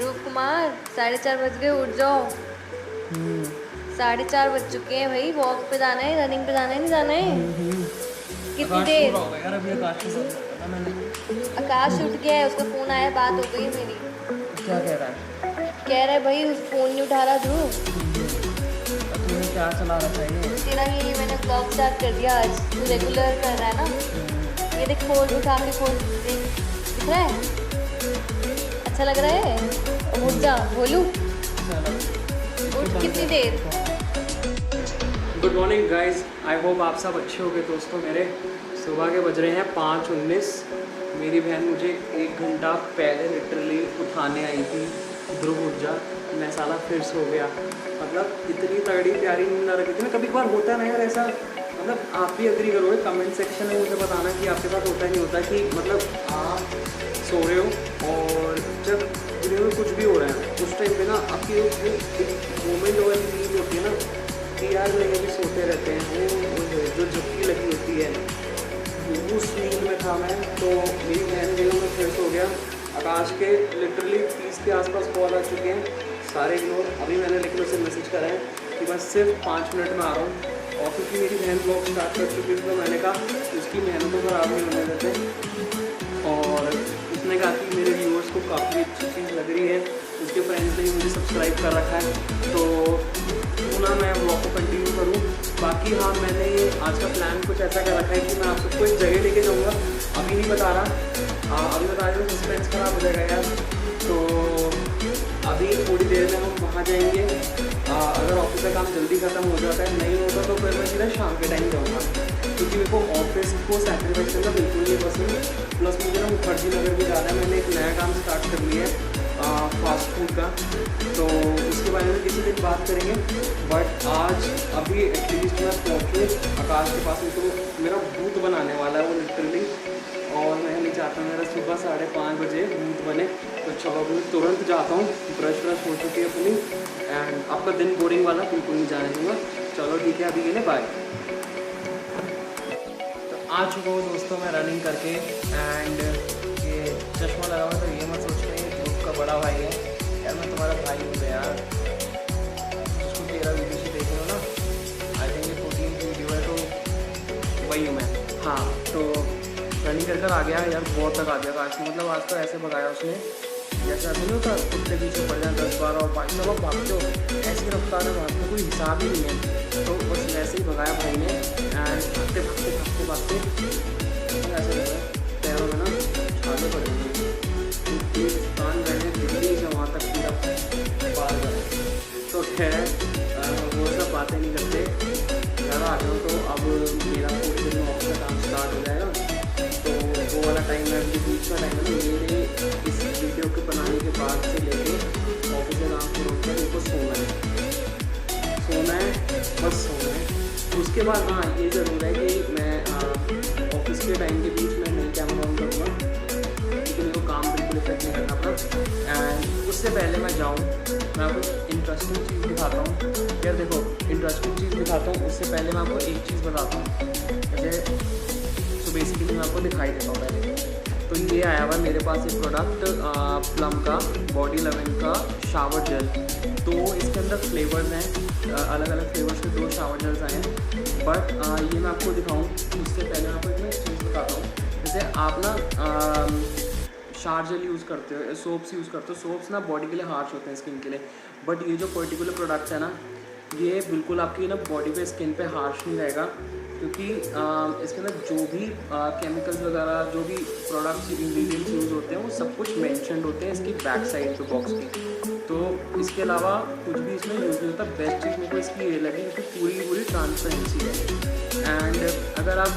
ध्रुव कुमार 4:30 बज गए, उठ जाओ। 4:30 बज चुके हैं भाई। वॉक पे जाना है, रनिंग पे जाना है, नहीं जाना है? कितनी देर? यार अभी आकाश के साथ था मैंने। आकाश उठ गया है, उसका फोन आया, बात हो गई है मेरी। क्या कह रहा है? कह रहा है भाई उस फोन नहीं उठा रहा ध्रुव। तुम्हें क्या चला रखा है ये? तेरा ये मैंने ब्लॉग स्टार्ट कर दिया आज, तू रेगुलर कर रहा है ना। ये देख, खोल उठा के खोल, देख दिख रहा है? अच्छा लग रहा है? अब उठ जा, बोलू उठ। कितनी देर? Good morning guys, I hope आप सब अच्छे होंगे दोस्तों मेरे। सुबह के बज रहे हैं 5:19। मेरी बहन मुझे 1 घंटा पहले लिटरली उठाने आई थी, ध्रुव उठ जा। मैं साला फिर सो गया। मतलब इतनी तगड़ी प्यारी नींद आ रखी थी ना। कभी कभार होता है ना यार ऐसा, मतलब आप भी एग्री करोगे, कमेंट सेक्शन में मुझे बताना कि आपके पास होता है नहीं होता कि मतलब आप सो रहे हो और जब दुनिया में कुछ भी हो रहा है उस टाइम पे ना आपकी एक मोमेंट और नींद होती है ना कि यार नहीं अभी सोते रहते हैं, वो जो झपकी लगी होती है उस नींद में था मैं। तो मेरी बहन जो मैं फिर सो गया। आकाश के लिटरली 30 के आसपास कॉल आ चुके हैं, सारे इग्नोर। अभी मैंने लेकिन उसे मैसेज करा है कि बस सिर्फ 5 मिनट में आ रहा हूँ। और क्योंकि मेरी बहन ब्लॉग स्टार्ट कर चुकी थी तो मैंने कहा उसकी मेहनत को ख़राब नहीं होने देते। और उसने कहा कि मेरे व्यूअर्स को काफ़ी अच्छी चीज़ लग रही है, उसके फ्रेंड्स ने भी मुझे सब्सक्राइब कर रखा है, तो क्यों ना मैं ब्लॉग को कंटिन्यू करूँ। बाकी हाँ, मैंने ये आज का प्लान कुछ ऐसा कर रखा है कि मैं आप सबको एक जगह लेके जाऊँगा। अभी नहीं बता रहा, अभी बता रहा हूँ सस्पेंस खराब हो जाएगा यार। तो अभी थोड़ी देर में हम वहाँ जाएंगे। अगर ऑफिस का काम जल्दी ख़त्म हो जाता है, नहीं होता तो फिर मैं सीधा शाम के टाइम जाऊँगा, क्योंकि मेरे को ऑफिस को सैक्रिफाइस करना बिल्कुल नहीं पसंद। प्लस मुझे ना मुखर्जी नगर भी जाना है। मैंने एक नया काम स्टार्ट कर लिया है फास्ट फूड का, तो उसके बारे में किसी दिन बात करेंगे। बट आज अभी एटलीस्ट मैं पहुँचूँ आकाश के पास, तो मेरा भूत बनाने वाला है वो लिटरली। और मैं नहीं चाहता मेरा सुबह 5:30 बजे भूत बने। तो चलो अभी तुरंत जाता हूँ, ब्रश हो चुकी है अपनी, एंड आपका दिन बोरिंग वाला बिल्कुल नहीं जाने दूँगा। चलो ठीक है, अभी के लिए बाय। तो आ चुका हूँ दोस्तों मैं रनिंग करके, एंड ये चश्मा लगा हुआ, तो ये मत सोचते हैं ध्रुव का बड़ा भाई है। यार मैं तुम्हारा भाई हूँ यार, जिसको तेरा वीडियो से देख लो ना। आई थिंक ये 14 की वीडियो है, तो वही हूँ मैं। हाँ, तो रनिंग कर आ गया यार, बहुत तक आ गया आज। मतलब आज तो ऐसे भगाया उसने जैसे ऐसा नहीं होता कुत्ते पीछे पड़ जाए 10, 12 और 5 लोग भागते हो, ऐसी रफ्तार में भागते कोई हिसाब ही नहीं है। तो बस वैसे ही भगाया भाई ने, एंड भागते भागते भागते भागते ऐसे लगा पैरों में ना छाले पड़ेंगे। एक स्थान रहने दिल्ली से वहाँ तक पूरा पार कर। तो खैर वो सब बातें नहीं करते, घर आ जाओ। तो अब मेरा पूरे दिन ऑफिस का काम स्टार्ट हो जाएगा, तो वो वाला टाइम है अभी बीच का टाइम है ना मेरे इस वीडियो के बनाने के बाद से लेके ऑफिस का काम शुरू होता है। मेरे को सोना है, बस सोना है। उसके बाद हाँ ये ज़रूर है कि मैं ऑफिस के टाइम के बीच में नहीं कैमरा ऑन करूँगा, क्योंकि मेरे को काम बिल्कुल इफेक्ट नहीं करना अपना। एंड उससे पहले मैं जाऊँ, मैं आपको इंटरेस्टिंग चीज़ दिखाता हूँ। यार देखो, इंटरेस्टिंग चीज़ दिखाता हूँ, उससे पहले मैं आपको एक चीज़ बताता हूँ। जैसे तो बेसिकली मैं आपको दिखाई देता हूँ पहले। तो ये आया हुआ मेरे पास एक प्रोडक्ट प्लम का बॉडी लविंग का शावर जेल। तो इसके अंदर फ्लेवर्स हैं, अलग अलग फ्लेवर्स के 2 शावर जेल्स आए हैं। बट ये मैं आपको दिखाऊँ उससे पहले मैं आपको एक चीज़ बताता हूँ। जैसे आप ना शावर जेल यूज़ करते हो, सोप्स यूज़ करते हो। सोप्स ना बॉडी के लिए हार्श होते हैं, स्किन के लिए। बट ये जो पर्टिकुलर प्रोडक्ट है ना, ये बिल्कुल आपकी ना बॉडी पे, स्किन पे हार्श नहीं रहेगा, क्योंकि इसके अंदर जो भी केमिकल्स वगैरह, जो भी प्रोडक्ट्स इंग्रेडिएंट्स यूज़ होते हैं, वो सब कुछ मेंशन्ड होते हैं इसकी बैक साइड पे बॉक्स की। तो इसके अलावा कुछ भी इसमें यूज़ नहीं होता। बेस्ट चीज़ मेरे को इसकी ये लगी क्योंकि पूरी ट्रांसपेरेंसी है। एंड अगर आप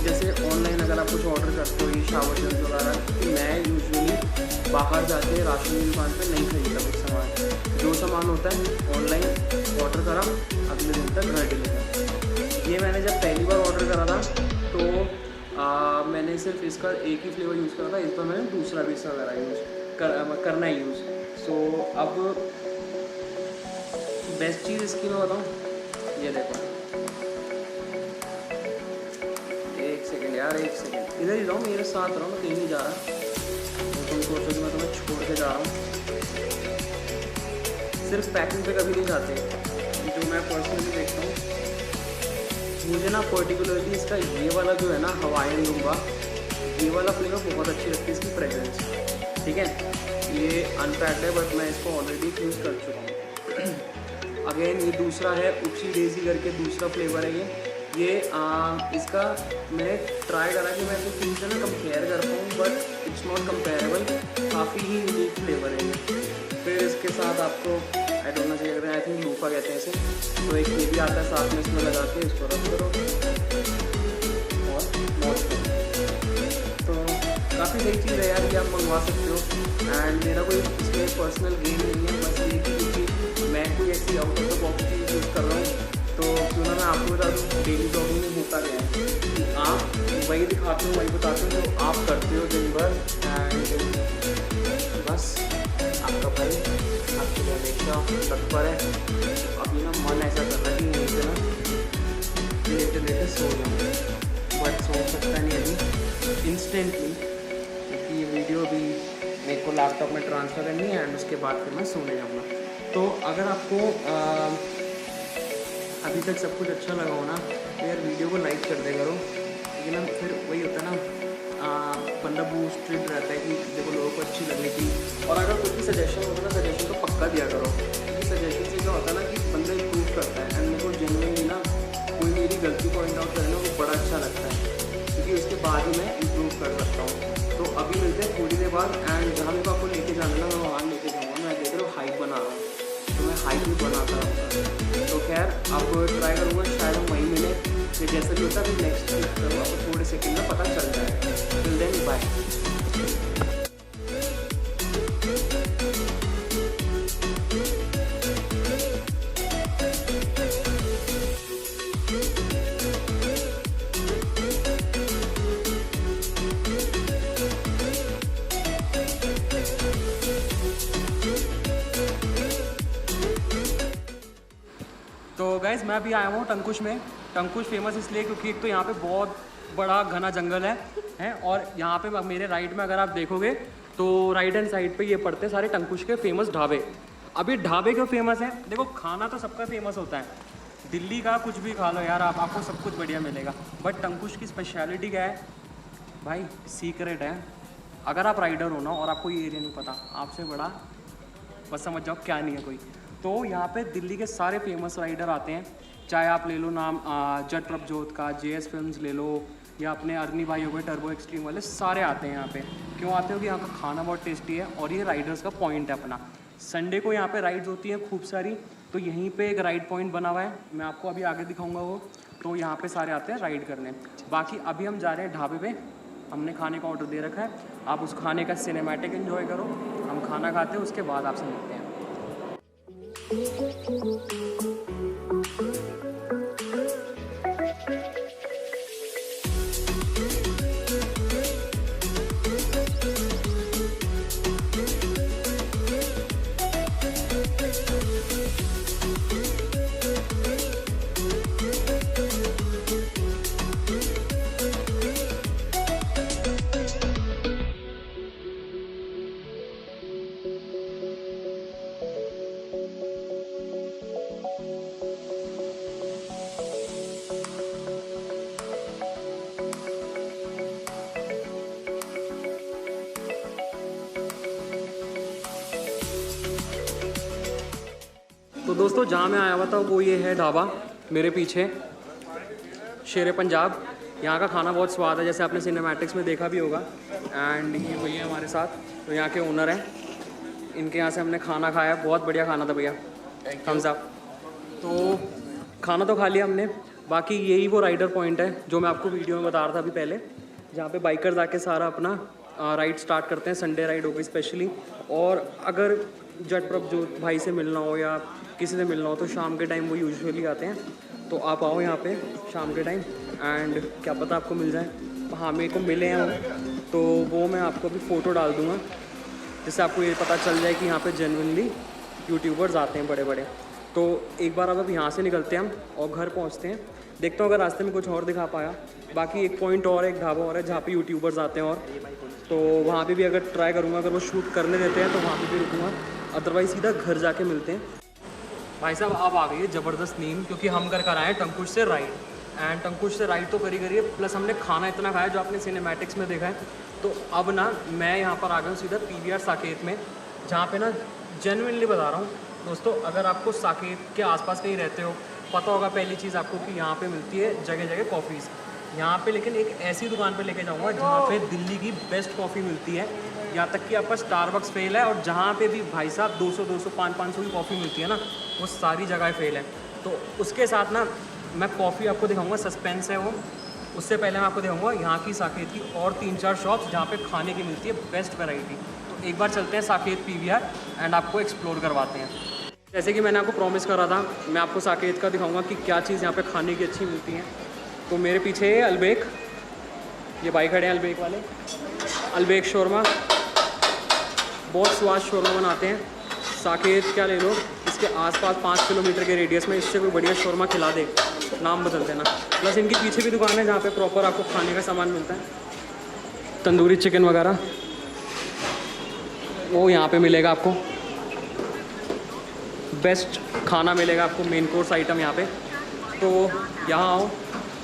जैसे ऑनलाइन अगर आप कुछ ऑर्डर करते हो ये शावर जेल्स वगैरह, क्योंकि मैं यूजुअली बाहर जाके राशन की दुकान पर नहीं खरीदता कुछ सामान। जो सामान होता है ऑनलाइन ऑर्डर करा, अगले दिन तक घर डिलीवर। ये मैंने जब पहली बार ऑर्डर करा था तो मैंने सिर्फ इसका एक ही फ्लेवर यूज़ करा था। इस पर मैंने दूसरा भी वगैरह यूज़ करना है यूज़। सो अब बेस्ट चीज़ इसकी मैं बताऊँ, ये देखो। एक सेकेंड यार, एक सेकेंड, इधर ही रहो, मेरे साथ रहो, मैं कहीं नहीं जा रहा। तो तुम सोचो कि मैं तुम्हें छोड़ के जा रहा हूँ। सिर्फ पैकिंग पे कभी नहीं जाते, जो मैं पर्सनली देखता हूँ। मुझे ना पर्टिकुलरली इसका ये वाला जो है ना हवाईयन लूँगा, ये वाला फ्लेवर बहुत अच्छी लगती है, इसकी फ्रेगरेंस। ठीक है, ये अनपैक्ड है बट मैं इसको ऑलरेडी यूज़ कर चुका हूँ। अगेन ये दूसरा है उपसी डेजी करके दूसरा फ्लेवर है ये इसका मैंने ट्राई करा कि मैं इसको किसी से ना कंपेयर कर पाऊँ, बट इट्स नॉट कंपेरेबल, काफ़ी ही यूनिक फ्लेवर है ये। फिर इसके साथ आपको आई डोंट नो क्या कहते हैं, आई थिंक लूफा कहते हैं इसे, तो एक ये भी आता है साथ में, इसमें लगा के इसको रख करो और नॉट करो। तो काफ़ी सही चीज़ है यार, ये आप मंगवा सकते हो। एंड मेरा कोई इसमें पर्सनल गेम नहीं है, बस ये क्योंकि मैं कोई ऐसी out of the box cheese use कर रहा हूँ, तो क्यों ना मैं आपको बता दूँ डेली ब्लॉगिंग में होता क्या है कि आप वही दिखाते हो, वही बताते हो जो आप करते हो दिन भर। एंड बस आपका भाई आपके लिए हमेशा तत्पर है। अभी ना मन ऐसा कर रहा है कि यहीं से ना लेटे सो जाऊँ, बट सो सकता नहीं अभी इंस्टेंटली, क्योंकि ये वीडियो भी मेरे को लैपटॉप में ट्रांसफ़र करनी है एंड उसके बाद फिर मैं सोने जाऊँगा। तो अगर आपको अभी तक सब कुछ अच्छा लगा हो ना, तो यार वीडियो को लाइक कर दे करो, लेकिन ना फिर वही होता है ना, बंदा बूस्टेड रहता है कि देखो लोगों को अच्छी लगी थी। और अगर कोई भी सजेशन होता है ना, सजेशन तो पक्का दिया करो, क्योंकि सजेशन से क्या होता है ना कि बंदा इम्प्रूव करता है। एंड मेरे को जेन्युइनली ना कोई मेरी गलती पॉइंट आउट करे ना, वो बड़ा अच्छा लगता है, क्योंकि उसके बाद ही मैं इम्प्रूव कर सकता हूँ। तो अभी मिलते हैं थोड़ी देर बाद, एंड जहाँ मेरे को आपको लेके जाना ना मैं वहाँ लेके जाऊँगा। मैं देख रहा हूँ हाइक बना रहा हूँ, तो मैं हाइक भी बनाता रहूँगा। तो खैर अब ट्राई करूँगा, शायद हम वहीं मिले, फिर जैसे भी होता है फिर नेक्स्ट वीक करूँगा, आपको थोड़े सेकंड में पता चल जाएगा। Till then bye. तो गाइज़ मैं अभी आया हूँ टंकुश में। टंकुश फेमस इसलिए क्योंकि एक तो यहाँ पे बहुत बड़ा घना जंगल है और यहाँ पे मेरे राइट में अगर आप देखोगे तो राइट हैंड साइड पे ये पड़ते हैं सारे टंकुश के फेमस ढाबे। अभी ढाबे क्यों फेमस हैं? देखो खाना तो सबका फेमस होता है, दिल्ली का कुछ भी खा लो यार आपको सब कुछ बढ़िया मिलेगा, बट टंकुश की स्पेशलिटी क्या है भाई? सीक्रेट है। अगर आप राइडर हो ना और आपको ये एरिया नहीं पता, आपसे बड़ा बस समझ जाओ क्या नहीं है कोई। तो यहाँ पे दिल्ली के सारे फेमस राइडर आते हैं, चाहे आप ले लो नाम जट प्रभजोत का, JS फिल्म्स ले लो, या अपने अर्नी भाई हो गए टर्बो एक्सट्रीम वाले, सारे आते हैं यहाँ पे। क्यों आते हो कि यहाँ का खाना बहुत टेस्टी है और ये राइडर्स का पॉइंट है अपना। संडे को यहाँ पे राइड्स होती हैं खूब सारी, तो यहीं पे एक राइड पॉइंट बना हुआ है, मैं आपको अभी आगे दिखाऊंगा वो। तो यहाँ पे सारे आते हैं राइड करने। बाकी अभी हम जा रहे हैं ढाबे पे, हमने खाने का ऑर्डर दे रखा है, आप उस खाने का सिनेमैटिक एंजॉय करो। हम खाना खाते हैं, उसके बाद आपसे मिलते हैं। तो दोस्तों जहाँ मैं आया हुआ था वो ये है ढाबा मेरे पीछे, शेर पंजाब। यहाँ का खाना बहुत स्वाद है, जैसे आपने सिनेमैटिक्स में देखा भी होगा। एंड ये भैया हमारे साथ, तो यहाँ के ओनर हैं, इनके यहाँ से हमने खाना खाया, बहुत बढ़िया खाना था भैया, थम्स अप। तो खाना तो खा लिया हमने, बाकी यही वो राइडर पॉइंट है जो मैं आपको वीडियो में बता रहा था अभी पहले, जहाँ पे बाइकर्स आके सारा अपना राइड स्टार्ट करते हैं। संडे राइड हो गई स्पेशली। और अगर जट प्रभजोत भाई से मिलना हो या किसी से मिलना हो तो शाम के टाइम वो यूजुअली आते हैं, तो आप आओ यहाँ पे शाम के टाइम, एंड क्या पता आपको मिल जाए। हाँ मेरे को मिले हैं वो, तो वो मैं आपको अभी फ़ोटो डाल दूँगा, जिससे आपको ये पता चल जाए कि यहाँ पे जेन्युइनली यूट्यूबर्स आते हैं बड़े बड़े। तो एक बार अब यहाँ से निकलते हैं हम और घर पहुँचते हैं, देखता हूँ अगर रास्ते में कुछ और दिखा पाया। बाकी एक पॉइंट और है, एक ढाबा और है जहाँ पे यूट्यूबर्स आते हैं, और तो वहाँ पे भी अगर ट्राई करूँगा, अगर वो शूट करने देते हैं तो वहाँ पे भी रुकूँगा, अदरवाइज़ सीधा घर जाके मिलते हैं। भाई साहब अब आ गई है ज़बरदस्त नींद, क्योंकि हम कर आए हैं टंकुश से राइड। एंड टंकुश से राइड तो करी है, प्लस हमने खाना इतना खाया जो आपने सिनेमैटिक्स में देखा है। तो अब ना मैं यहाँ पर आ गया हूँ सीधा PVR साकेत में, जहाँ पे ना जेन्युइनली बता रहा हूँ दोस्तों, अगर आपको साकेत के आसपास कहीं रहते हो, पता होगा पहली चीज़ आपको कि यहाँ पे मिलती है जगह जगह कॉफ़ीज़। यहाँ पे लेकिन एक ऐसी दुकान पे लेके जाऊँगा जहाँ पे दिल्ली की बेस्ट कॉफ़ी मिलती है, यहाँ तक कि आपका स्टारबक्स फेल है, और जहाँ पे भी भाई साहब 200 500 की कॉफ़ी मिलती है ना, वो सारी जगह फेल है। तो उसके साथ ना मैं कॉफ़ी आपको दिखाऊंगा, सस्पेंस है वो। उससे पहले मैं आपको दिखाऊंगा यहाँ की साकेत की और 3-4 शॉप्स जहाँ पे खाने की मिलती है बेस्ट वैरायटी। तो एक बार चलते हैं साकेत PVR एंड आपको एक्सप्लोर करवाते हैं। जैसे कि मैंने आपको प्रॉमिस करा था, मैं आपको साकेत का दिखाऊंगा कि क्या चीज़ यहाँ पे खाने की अच्छी मिलती है। तो मेरे पीछे है अलबेक, ये भाई खड़े हैं अलबेक वाले, अलबेक शोरमा, बहुत स्वाद शोरमा बनाते हैं। साकेत क्या ले लो, इसके आसपास 5 किलोमीटर के रेडियस में इससे कोई बढ़िया शोरमा खिला दे, नाम बदल देना। प्लस इनकी पीछे भी दुकान है जहाँ पे प्रॉपर आपको खाने का सामान मिलता है, तंदूरी चिकन वगैरह वो यहाँ पे मिलेगा आपको, बेस्ट खाना मिलेगा आपको, मेन कोर्स आइटम यहाँ पे। तो यहाँ आओ।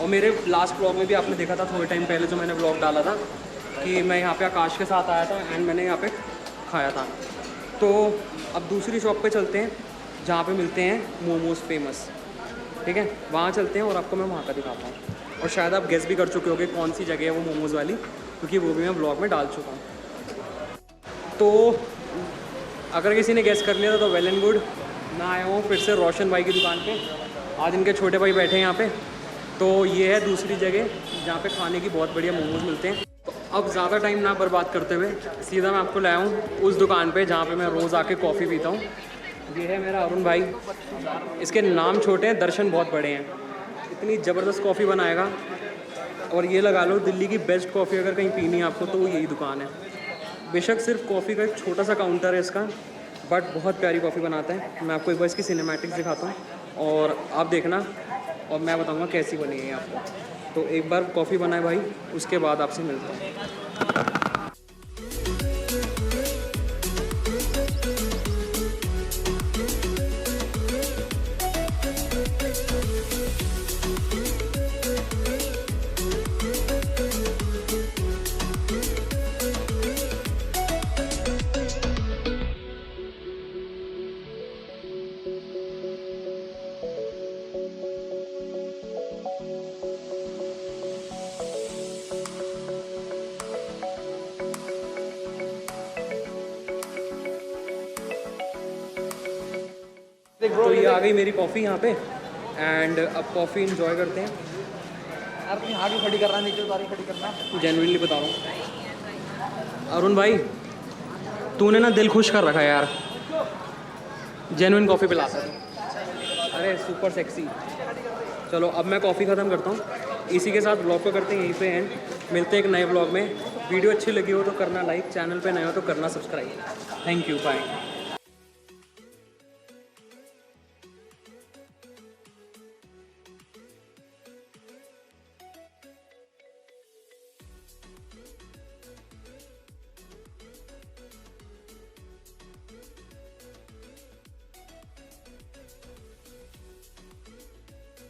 और मेरे लास्ट ब्लॉग में भी आपने देखा था थोड़े टाइम पहले जो मैंने ब्लॉग डाला था कि मैं यहाँ पे आकाश के साथ आया था एंड मैंने यहाँ पे खाया था। तो अब दूसरी शॉप पे चलते हैं जहाँ पे मिलते हैं मोमोज़ फेमस, ठीक है, वहाँ चलते हैं और आपको मैं वहाँ का दिखाता हूँ। और शायद आप गेस भी कर चुके होंगे कौन सी जगह है वो मोमोज़ वाली, क्योंकि वो भी मैं ब्लॉग में डाल चुका हूँ। तो अगर किसी ने गेस कर लिया था तो वेल एंड गुड। मैं आया हूँ फिर से रोशन भाई की दुकान पे, आज इनके छोटे भाई बैठे हैं यहाँ पे। तो ये है दूसरी जगह जहाँ पे खाने की बहुत बढ़िया मोमोज़ मिलते हैं। तो अब ज़्यादा टाइम ना बर्बाद करते हुए सीधा मैं आपको लाया हूँ उस दुकान पे जहाँ पे मैं रोज़ आके कॉफ़ी पीता हूँ। ये है मेरा अरुण भाई, इसके नाम छोटे हैं, दर्शन बहुत बड़े हैं। इतनी ज़बरदस्त कॉफ़ी बनाएगा, और ये लगा लो दिल्ली की बेस्ट कॉफ़ी अगर कहीं पीनी है आपको तो वो यही दुकान है। बेशक सिर्फ कॉफ़ी का एक छोटा सा काउंटर है इसका, बट बहुत प्यारी कॉफ़ी बनाता है। मैं आपको एक बार इसकी सिनेमैटिक्स दिखाता हूँ और आप देखना, और मैं बताऊँगा कैसी बनी है आपको। तो एक बार कॉफ़ी बनाए भाई, उसके बाद आपसे मिलता हूँ। तो ये आ गई मेरी कॉफ़ी यहाँ पे, एंड अब कॉफ़ी इंजॉय करते हैं। यार तुम आगे खड़ी करना, नीचे उतारी खड़ी करना। जेन्युइनली बता रहा हूँ अरुण भाई, तूने ना दिल खुश कर रखा है यार, जेन्युइन कॉफ़ी पिलाता है। अरे सुपर सेक्सी। चलो अब मैं कॉफ़ी ख़त्म करता हूँ, इसी के साथ ब्लॉग को करते हैं यहीं पे एंड। मिलते हैं एक नए ब्लॉग में। वीडियो अच्छी लगी हो तो करना लाइक, चैनल पे नए हो तो करना सब्सक्राइब। Thank you, bye.